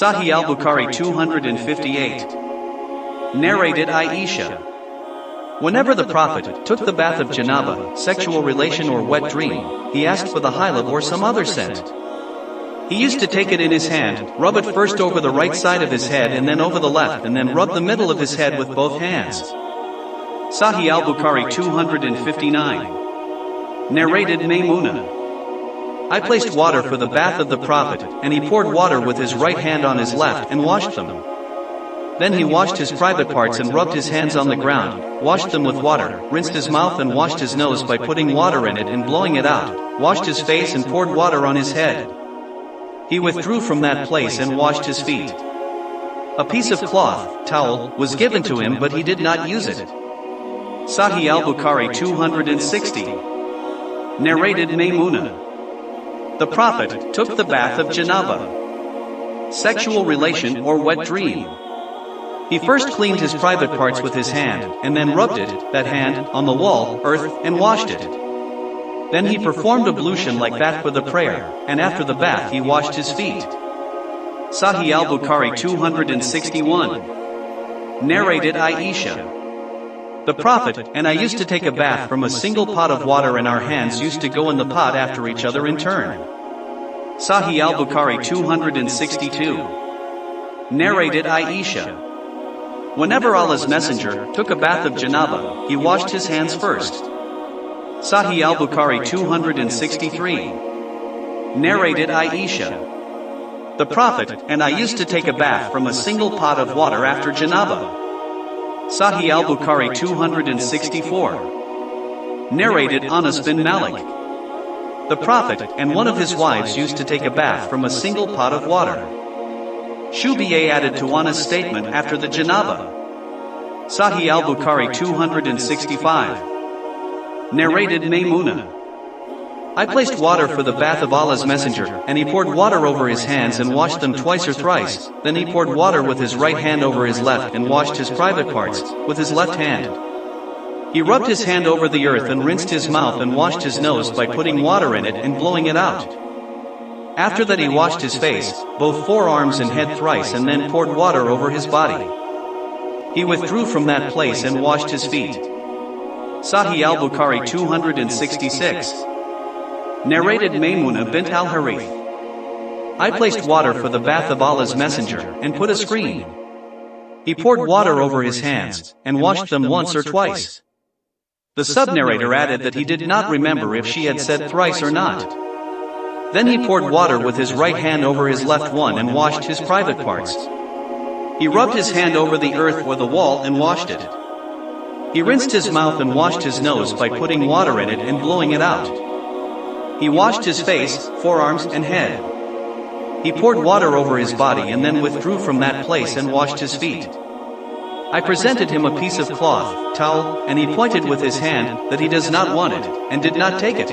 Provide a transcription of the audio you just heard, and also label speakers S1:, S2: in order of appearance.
S1: Sahih al-Bukhari 258. Narrated Aisha. Whenever the Prophet took the bath of janaba, sexual relation or wet dream, he asked for the halab or some other scent. He used to take it in his hand, rub it first over the right side of his head and then over the left and then rub the middle of his head with both hands. Sahih al-Bukhari 259. Narrated Maymuna. I placed water for the bath of the Prophet, and he poured water with his right hand on his left and washed them. Then he washed his private parts and rubbed his hands on the ground, washed them with water, rinsed his mouth and washed his nose by putting water in it and blowing it out, washed his face and poured water on his head. He withdrew from that place and washed his feet. A piece of cloth, towel, was given to him but he did not use it. Sahih al-Bukhari 260. Narrated Maymuna. The Prophet took the bath of janaba, sexual relation or wet dream. He first cleaned his private parts with his hand, and then rubbed that hand, on the wall, earth, and washed it. Then he performed ablution like that for the prayer, and after the bath he washed his feet. Sahih al-Bukhari 261. Narrated Aisha. The Prophet and I used to take a bath from a single pot of water and our hands used to go in the pot after each other in turn. Sahih al-Bukhari 262. Narrated Aisha. Whenever Allah's Messenger took a bath of janaba, he washed his hands first. Sahih al-Bukhari 263. Narrated Aisha. The Prophet and I used to take a bath from a single pot of water after janaba. Sahih al-Bukhari 264. Narrated Anas bin Malik. The Prophet and one of his wives used to take a bath from a single pot of water. Shubiya added to Anas' statement after the janaba. Sahih al-Bukhari 265. Narrated Maymuna. I placed water for the bath of Allah's Messenger, and he poured water over his hands and washed them twice or thrice. Then he poured water with his right hand over his left and washed his private parts with his left hand. He rubbed his hand over the earth and rinsed his mouth and washed his nose by putting water in it and blowing it out. After that he washed his face, both forearms and head thrice and then poured water over his body. He withdrew from that place and washed his feet. Sahih al-Bukhari 266. Narrated Maymuna bint al-Harith. I placed water for the bath of Allah's Messenger, and put a screen. He poured water over his hands, and washed them once or twice. The sub-narrator added that he did not remember if she had said thrice or not. Then he poured water with his right hand over his left one and washed his private parts. He rubbed his hand over the earth or the wall and washed it. He rinsed his mouth and washed his nose by putting water in it and blowing it out. He washed his face, forearms, and head. He poured water over his body and then withdrew from that place and washed his feet. I presented him a piece of cloth, towel, and he pointed with his hand that he does not want it, and did not take it.